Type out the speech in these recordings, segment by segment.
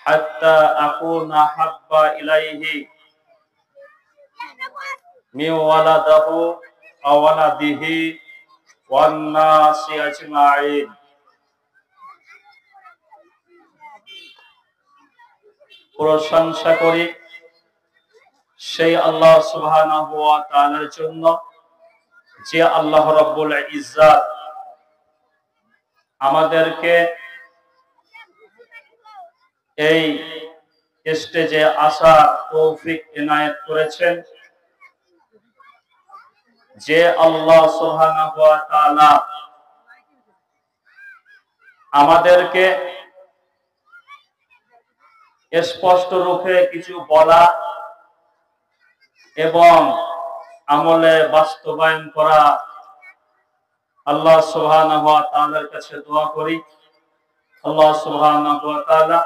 হাত্তা আকুনা হাব্বা ইলাইহি মিন ওয়ালাদাহু আও ওয়ালাদিহি ওয়ান নাসি আজমাইন। প্রশংসা করি সেই আল্লাহ সুবহানাহু ওয়া তাআলার জন্য, যে আল্লাহ রাব্বুল ইজ্জাত আমাদেরকে এই স্টেজে আসার তৌফিক ইনায়েত করেছেন। যে আল্লাহ সুবহানাহু ওয়া তাআলা আমাদেরকে স্পষ্ট রূপে কিছু বলা এবং আমলে বাস্তবায়ন করা, আল্লাহ সুবহানাহু ওয়া তাআলার কাছে দোয়া করি, আল্লাহ সুবহানাহু ওয়া তাআলা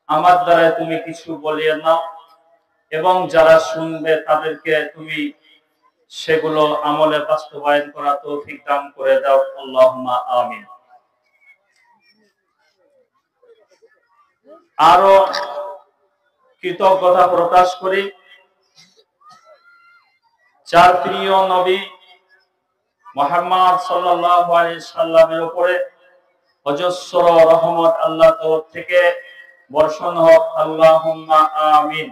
আমার দ্বারা তুমি কিছু বলিয়ে নাও এবং যারা শুনবে তাদেরকে তুমি সেগুলো আমলে বাস্তবায়ন করা তৌফিক দান করে দাও, আল্লাহুম্মা আমিন। আরো কৃতজ্ঞতা প্রকাশ করি যার প্রিয় নবী মুহাম্মদ সাল্লাল্লাহু আলাইহি সাল্লামের উপরে অজস্র রহমত আল্লাহ তরফ থেকে বর্ষণ হোক, আল্লাহুম্মা আমিন।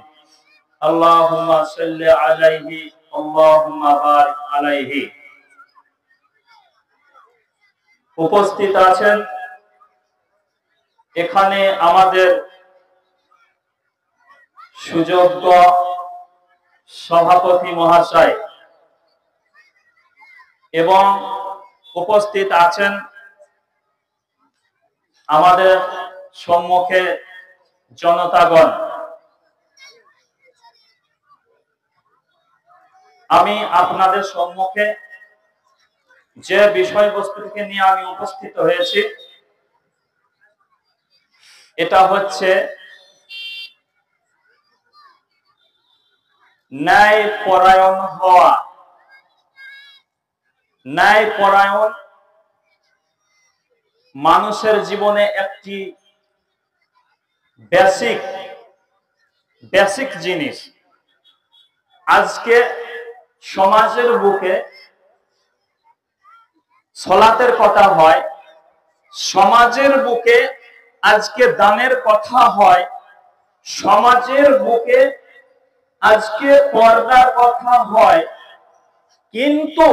আল্লাহুম্মা সাল্লি আলাইহি আল্লাহুম্মা বারিক আলাইহি। উপস্থিত আছেন এখানে আমাদের সুযোগ্য সভাপতি মহাশয় এবং উপস্থিত আছেন আমাদের সম্মুখে জনতাগণ। আমি আপনাদের সম্মুখে যে বিষয়বস্তুকে নিয়ে আমি উপস্থিত হয়েছি এটা হচ্ছে ন্যায় পরায়ণ হওয়া। ন্যায় পরায়ণ মানুষের জীবনে একটি বেসিক জিনিস। আজকে সমাজের বুকে সালাতের কথা হয়, সমাজের বুকে আজকে দানের কথা হয়, সমাজের বুকে আজকে পর্দার কথা হয়, কিন্তু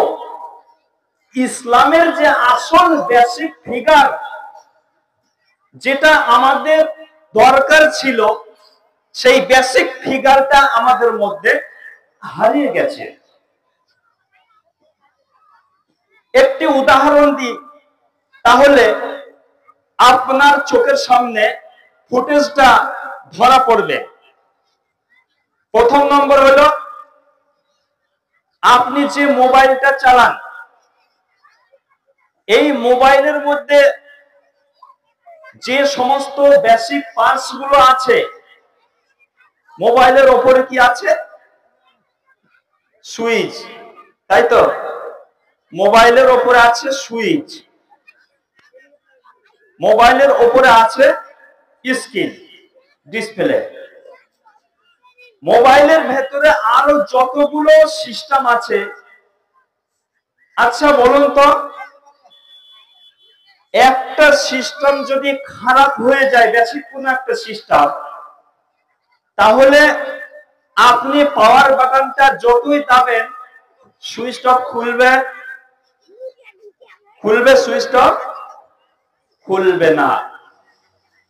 ইসলামের যে আসল বেসিক ফিগার যেটা আমাদের দরকার ছিল, সেই বেসিক ফিগারটা আমাদের মধ্যে হারিয়ে গেছে। একটি উদাহরণ দিই, তাহলে আপনার চোখের সামনে ফুটেজটা ধরা পড়বে। প্রথম নম্বর হলো, আপনি যে মোবাইলটা চালান, এই মোবাইলের মধ্যে যে সমস্ত বেসিক পার্টস গুলো আছে, মোবাইলের ওপরে কি আছে? সুইচ, তাই তো? মোবাইলের ওপরে আছে সুইচ, মোবাইলের ওপরে আছে স্ক্রিন, ডিসপ্লে। মোবাইলের ভেতরে আরো যতগুলো সিস্টেম আছে, আচ্ছা বলুন তো, একটা সিস্টেম যদি খারাপ হয়ে যায়, বেসিক কোন একটা সিস্টেম, তাহলে আপনি পাওয়ার বাটনটা যতই দাবেন, সুইচ অফ খুলবে? সুইচ অফ খুলবে না।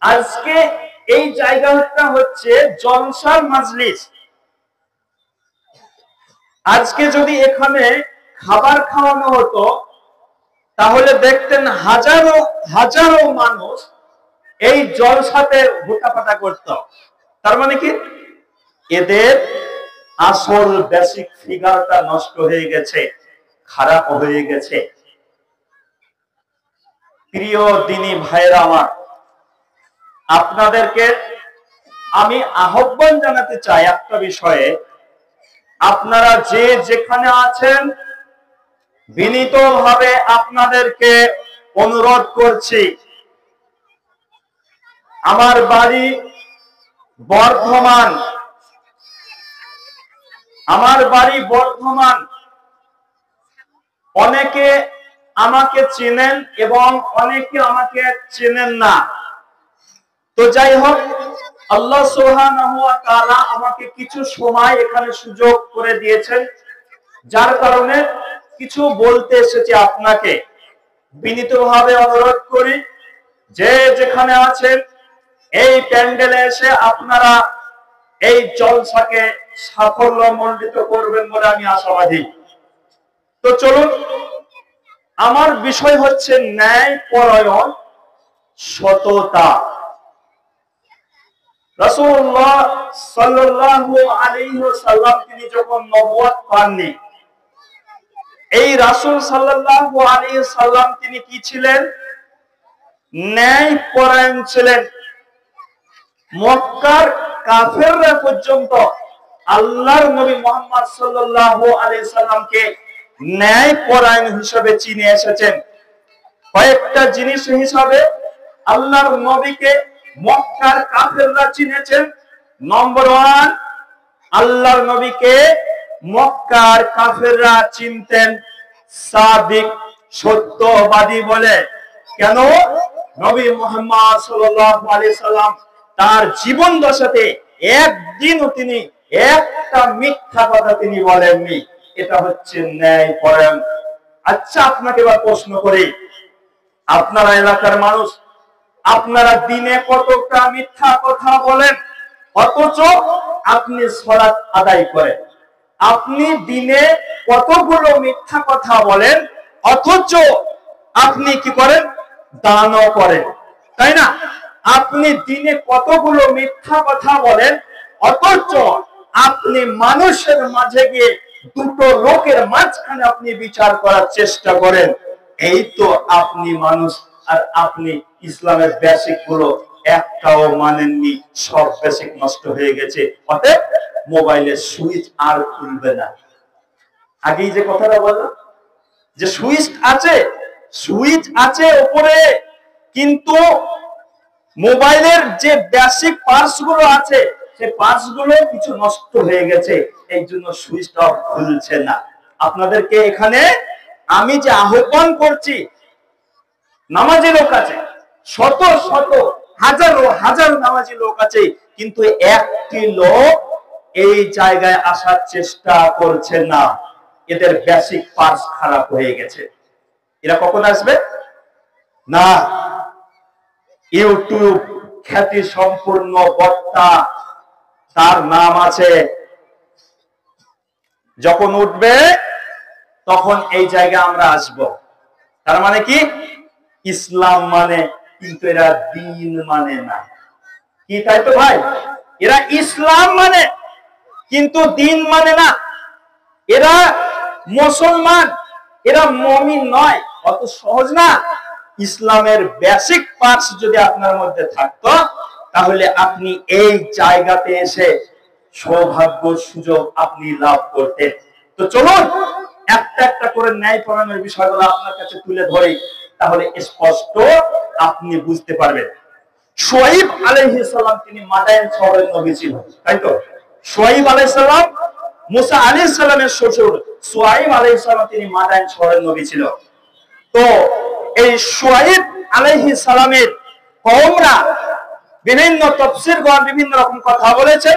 আজকে এই জায়গাটা হচ্ছে জলসার মাজলিস। আজকে যদি এখানে খাবার খাওয়ানো হতো, তাহলে দেখতেন হাজারো হাজারো মানুষ এই জলসাতে হুটাপাটা করত। তার মানে কি? এদের আসল বেসিক ফিগারটা নষ্ট হয়ে গেছে, খারাপ হয়ে গেছে। প্রিয় দিনী ভাইরা আমার, আপনাদেরকে আমি আহ্বান জানাতে চাই একটা বিষয়ে। আপনারা যে যেখানে আছেন, বিনীতভাবে আপনাদেরকে অনুরোধ করছি, আমার বাড়ি বর্ধমান, আমার বাড়ি বর্ধমান। অনেকে আমাকে চেনেন এবং অনেকে আমাকে চেনেন না। তো যাই হোক, আল্লাহ সুবহানাহু ওয়া তাআলা আমাকে কিছু সময় এখানে সুযোগ করে দিয়েছেন, যার কারণে কিছু বলতে এসেছি আপনাকে। বিনীতভাবে অনুরোধ করি, যে যেখানে আছেন এই প্যান্ডেলে এসে আপনারা এই জলসাকে সাফল্যমণ্ডিত করবেন বলে আমি আশাবাদী। তো চলুন, আমার বিষয় হচ্ছে ন্যায় পরায়ণ, সততা। রাসূলুল্লাহ সাল্লাল্লাহু আলাইহি ওয়াসাল্লাম তিনি যখন নবুয়ত পাননি, এই রাসূল সাল্লাল্লাহু আলাইহি ওয়াসাল্লাম তিনি কি ছিলেন? ন্যায় পরায়ণ ছিলেন। মক্কার কাফেররা পর্যন্ত আল্লাহর নবী মুহাম্মদ সাল্লাল্লাহু আলাইহি সাল্লামকে ন্যায় পরায়ণ হিসেবে চিনে এসেছেন। কয়েকটা জিনিস হিসাবে আল্লাহর নবীকে মক্কার কাফেররা চিনেছেন। নম্বর 1, আল্লাহর নবীকে মক্কার কাফেররা চিনতেন সাদিক, সত্যবাদী বলে। কেন? নবী মুহাম্মদ সাল্লাল্লাহু আলাইহি সাল্লাম তার জীবন দশাতে একদিনও তিনি একটা মিথ্যা কথা তিনি বলেননি। এটা হচ্ছে ন্যায় পরায়ণ। আচ্ছা, আপনাকে এবার প্রশ্ন করি, আপনারা এলাকার মানুষ, আপনারা দিনে কতটা মিথ্যা কথা বলেন, অথচ আপনি সালাত আদায় করেন? আপনি দিনে কতগুলো মিথ্যা কথা বলেন, অথচ আপনি কি করেন? দানও করেন, তাই না? আপনি দিনে কতগুলো মিথ্যা কথা বলেন, অথচ আপনি মানুষের মাঝে গিয়ে দুটো লোকের মাঝখানে আপনি বিচার করার চেষ্টা করেন। এই তো আপনি মানুষ, আর আপনি ইসলামের বেসিক গুলো একটাও মানেননি। সব বেসিক নষ্ট হয়ে গেছে। অতএব মোবাইলের সুইচ আর খুলবে না। আগেই যে কথাটা বললাম, যে সুইচ আছে উপরে, কিন্তু মোবাইলের যে বেসিক পার্টস গুলো আছে, সেই পার্টস গুলো কিছু নষ্ট হয়ে গেছে, এই জন্য সুইচটা খুলছে না। আপনাদেরকে এখানে আমি যে আহ্বান করছি, নামাজি লোক আছে, শত শত হাজারো হাজার নামাজি লোক আছে, কিন্তু একটি লোক এই জায়গায় আসার চেষ্টা করছে না। এদের বেসিক পার্টস খারাপ হয়ে গেছে। এরা কখন আসবে? না, ইউটিউব খ্যাতি সম্পূর্ণ বক্তা, তার নাম আছে, যখন উঠবে তখন এই জায়গায় আমরা আসব। তার মানে কি? ইসলাম মানে, কিন্তু এরা দিন মানে না। কি তাই তো ভাই? এরা ইসলাম মানে, কিন্তু দিন মানে না। এরা মুসলমান, এরা মুমিন নয়। অত সহজ না। ইসলামের বেসিক পার্টস যদি আপনার মধ্যে থাকতো, তাহলে আপনি এই জায়গাতে এসে সৌভাগ্য সুযোগ আপনি লাভ করতেন। তো চলুন একটা একটা করে ন্যায় পরায়ণের বিষয়গুলো আপনার কাছে তুলে ধরি, তাহলে স্পষ্ট আপনি বুঝতে পারবেন। শুআইব আলাইহিস সালাম তিনি মাদায়েন শহরের নবী ছিলেন, তাই তো? শুআইব আলাইহিস সালাম মুসা আলাইহিস সালামের শ্বশুর শুআইব আলাইহিস সালাম তিনি মাদায়েন শহরের নবী ছিল। তো এই শুআইব আলাইহিস সালামের কওমরা বিভিন্ন তাফসীরগণ বিভিন্ন রকম কথা বলেছেন।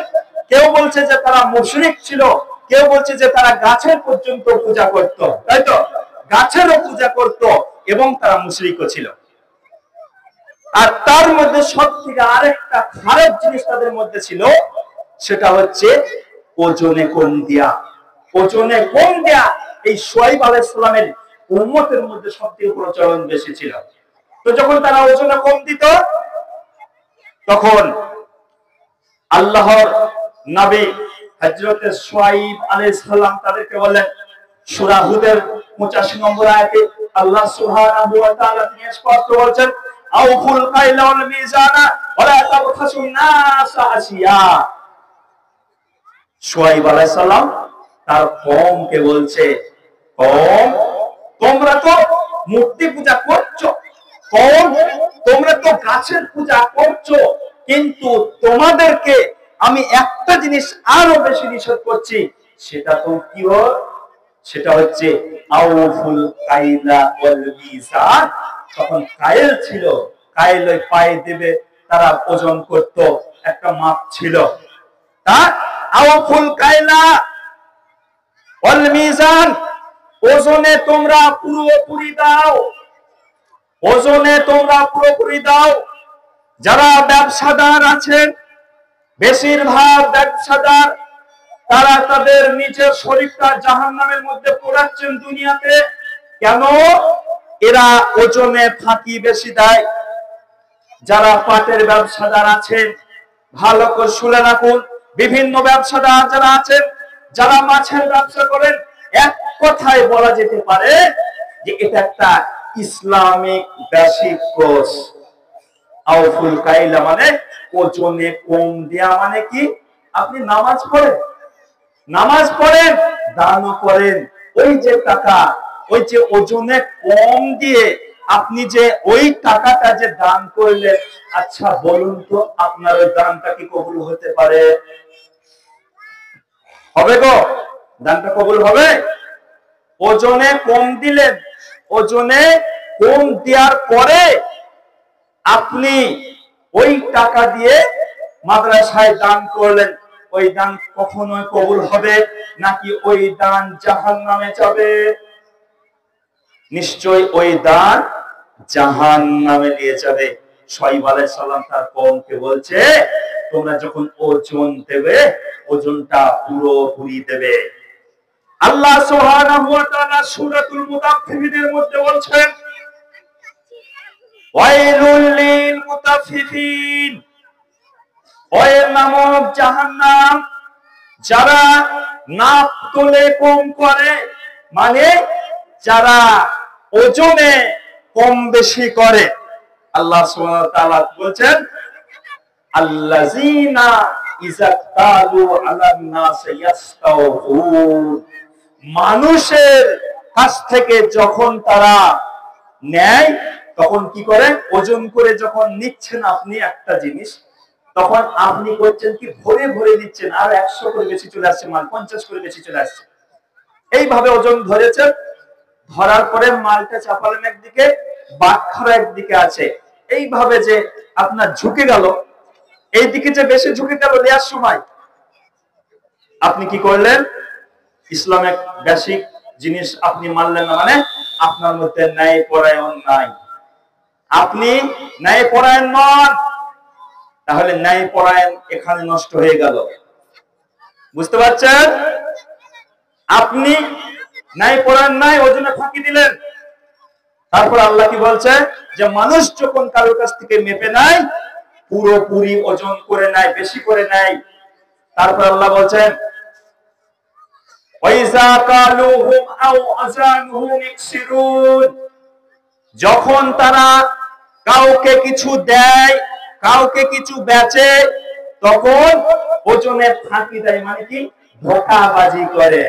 কেউ বলছে যে তারা মুশরিক ছিল, কেউ বলছে যে তারা গাছের পর্যন্ত পূজা করত, তাই তো? গাছেরও পূজা করত এবং তারা মুশরিকও ছিল। আর তার মধ্যে সবথেকে আরেকটা খারাপ জিনিস তাদের মধ্যে ছিল, সেটা হচ্ছে ওজনে কম দেয়া। ওজনে কম দেয়া এই শুআইব আলাইহিস সালামের উম্মতের মধ্যে সবথেকে প্রচলন বেশি ছিল। তো যখন তারা ওজনে কম দিত, তখন আল্লাহর নবী হযরত শুআইব আলাইহিস সালাম তাদেরকে বললেন, সূরা হুদের 85 নম্বর আয়াতে আল্লাহ সুবহানাহু ওয়া তাআলা তিনি স্পষ্ট বলেছেন, আউফুল কাইলা ওয়াল মিজানা ওয়া লা তাবখাসুন নাসা আশিয়া। শুআইব আলাইহিস সালাম তার কওমকে বলছে, কওম, তোমরা তো মূর্তি পূজা করছো, কওম, তোমরা তো গাছের পূজা করছো, কিন্তু তোমাদেরকে আমি একটা জিনিস আরো বেশি নিষেধ করছি, সেটা তো কি হয়? সেটা হচ্ছে আউফুল কাইলা ওয়াল মিজান। তখন কায়েল ছিল, কায়েল ওই পায়ে দেবে তারা ওজন করত, একটা মাপ ছিল। তা আউফুল কাইলা ওয়াল মিজান, ওজনে তোমরা পুরোপুরি দাও, ওজনে তোমরা পুরোপুরি দাও। যারা ব্যবসাদার আছেন, বেশিরভাগ ব্যবসাদার তারা তাদের নিজের শরীরটা জাহান্নামের মধ্যে পোড়াচ্ছেন দুনিয়াতে। কেন? এরা ওজনে ফাঁকি বেশি দেয়। যারা পাটের ব্যবসাদার আছেন, ভালো করে শুনে রাখুন, বিভিন্ন ব্যবসাদার যারা আছেন, যারা মাছের ব্যবসা করেন, এক কথায় বলা যেতে পারে যে এটা একটা ইসলামিক বেসিক কোর্স। আউফুল কাইলা মানে ওজনে কম দেয়া, মানে কি? আপনি নামাজ পড়েন, নামাজ পড়েন, দানও করেন, ওই যে টাকা, ওই যে ওজনে কম দিয়ে আপনি যে ওই টাকাটা যে দান করলেন, আচ্ছা বলুন তো আপনার ওই দানটা কি কবুল হতে পারে? হবে গো? দানটা কবুল হবে? ওজনে কম দিলেন, ওজনে কম দেওয়ার পরে আপনি ওই টাকা দিয়ে মাদ্রাসায় দান করলেন, ওই দান কখনোই কবুল হবে নাকি ওই দান জাহান্নামে যাবে? নিশ্চয় ওই দান জাহান্নামে নিয়ে যাবে। শুআয়ব আলাইহিস সালাম তার কওমকে বলছে, তোমরা যখন ওজন দেবে, ওজনটা পুরোপুরি দেবে। আল্লাহ সুবহানাহু ওয়া তাআলা সূরাতুল মুতাফফিফিনের মধ্যে বলছেন, ওয়াইলুল লিল মুতাফফিফিন, ওয়াইল নামক জাহান্নাম যারা নাপ তোলে কম করে, মানে যারা ওজনে কম বেশি করে। আল্লাহ সুবহানাহু ওয়া তাআলা বলছেন, আল্লাযীনা ইযা কালু আলান নাস ইয়াস্তাউফুন, মানুষের কাছ থেকে যখন তারা নেয় তখন কি করে? ওজন করে যখন নিচ্ছেন আপনি একটা জিনিস, তখন আপনি করছেন কি? ভরে ভরে দিচ্ছেন, আর 100 করে বেশি চলে আসছে, মাল 50 করে বেশি চলে আসছে। এইভাবে ওজন ধরেছেন, ধরার পরে মালটা চাপালেন একদিকে, বাটখারা একদিকে আছে, এইভাবে যে আপনার ঝুঁকে গেল, এইদিকে যে বেশি ঝুঁকে গেল নেওয়ার সময়, আপনি কি করলেন? ইসলামের বেসিক জিনিস আপনি মানলেন না, মানে আপনার মধ্যে ন্যায় পরায়ণ নাই, আপনি ন্যায় পরায়ণ নন। তাহলে ন্যায় পরায়ণ এখানে নষ্ট হয়ে গেল, বুঝতে পারছেন? আপনি ন্যায় পরায়ণ নাই, ওজনে ফাঁকি দিলেন। তারপর আল্লাহ কি বলছে? যে মানুষ যখন কারোর কাছ থেকে মেপে নেয়, পুরোপুরি ওজন করে নেয়, বেশি করে নেয়। তারপর আল্লাহ বলছেন, ওয়াইজা কালুহুম আও আযানুহুম ইকসিরুন, যখন তারা কাউকে কিছু দেয়, কাউকে কিছু বেচে, তখন ওজনে ফাঁকি দেয়, মানে কি? ধোঁকাবাজি করে।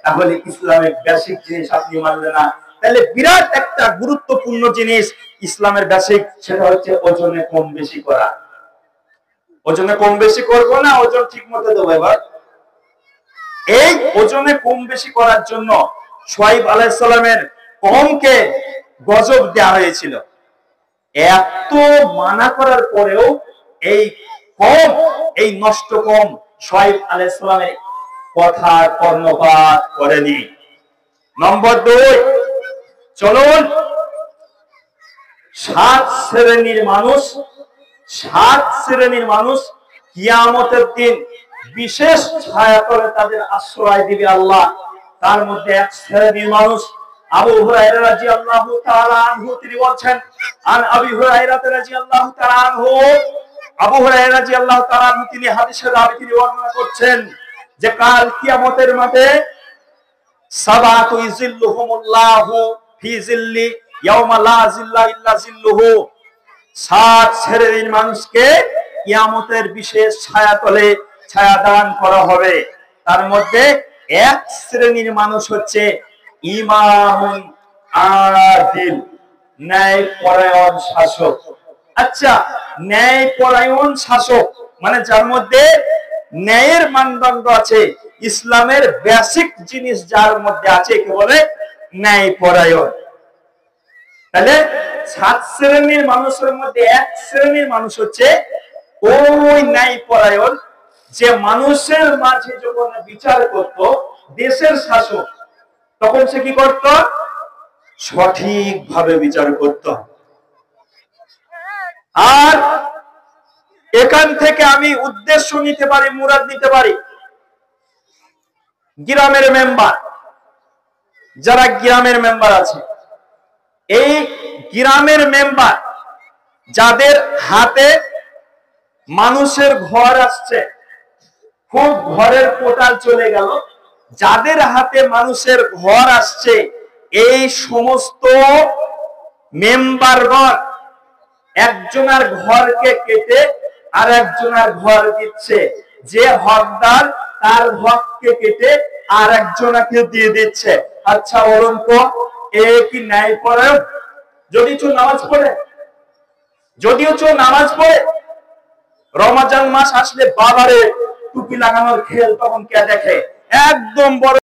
তাহলে ইসলামের বেসিক জিনিস আপনি মানলেন না। তাহলে বিরাট একটা গুরুত্বপূর্ণ জিনিস ইসলামের বেসিক, সেটা হচ্ছে ওজনে কম বেশি করা। ওজনে কম বেশি করবো না, ওজন ঠিক মতো দেবো। এবার এই ওজনে কম বেশি করার জন্য শুআয়ব আলাইহিস সালামের কওমকে গজব দেওয়া হয়েছিল। এত মানা করার পরেও এই কওম, এই নষ্ট কওম শুআয়ব আলাইহিস সালামের কথা কর্ণপাত করেনি। নম্বর 2, চলুন 7 শ্রেণীর মানুষ, 7 শ্রেণীর মানুষ কিয়ামতের দিন বিশেষ ছায়াতলে তাদের আশ্রয় দিবে আল্লাহ। তার মধ্যে এক শ্রেণীর মানুষ আবু হুরায়রা রাদিয়াল্লাহু তাআলা আনহু তিনি বলছেন, আন আবি হুরায়রা রাদিয়াল্লাহু তাআলা আনহু, আবু হুরায়রা রাদিয়াল্লাহু তাআলা আনহু তিনি হাদিসে রাবি তিনি বর্ণনা করছেন যে কাল কিয়ামতের মাঠে সাবাতু ইযিল্লুহুমুল্লাহু ফি যিল্লি ইয়াওমা লা যিল্লা ইল্লা যিল্লুহু, 7 শ্রেণীর মানুষকে কিয়ামতের বিশেষ ছায়াতলে ছায়াদান করা হবে। তার মধ্যে এক শ্রেণীর মানুষ হচ্ছে ইমামুন আদিল, ন্যায়পরায়ণ শাসক। আচ্ছা, ন্যায়পরায়ণ শাসক মানে যার মধ্যে ন্যায়ের মানদণ্ড আছে, ইসলামের বেসিক জিনিস যার মধ্যে আছে একে বলে ন্যায়পরায়ণ। তাহলে 7 শ্রেণীর মানুষের মধ্যে 1 শ্রেণীর মানুষ হচ্ছে ওই ন্যায়পরায়ণ, যে মানুষের মাঝে যখন বিচার করত দেশের শাসক, তখন সে কি করত? সঠিকভাবে বিচার করত। আর এখান থেকে আমি উদ্দেশ্য নিতে পারি, মুরাদ নিতে পারি, গ্রামের মেম্বার, যারা গ্রামের মেম্বার আছে, এই গ্রামের মেম্বার যাদের হাতে মানুষের ঘর আসছে, খুব ঘরের পোটাল চলে গেল, যাদের হাতে মানুষের ঘর আসছে, এই সমস্ত মেম্বারগণ একজনের ঘরকে কেটে আর একজনের ঘর দিচ্ছে, যে হকদার তার হককে কেটে আর একজনকে দিয়ে দিচ্ছে। আচ্ছা বলুন তো, এ কি ন্যায়পরায়ণ? যদি কেউ নামাজ পড়ে, রমজান মাস আসলে বাবারে টুপি লাগানোর খেল তখন কে দেখে? একদম বড়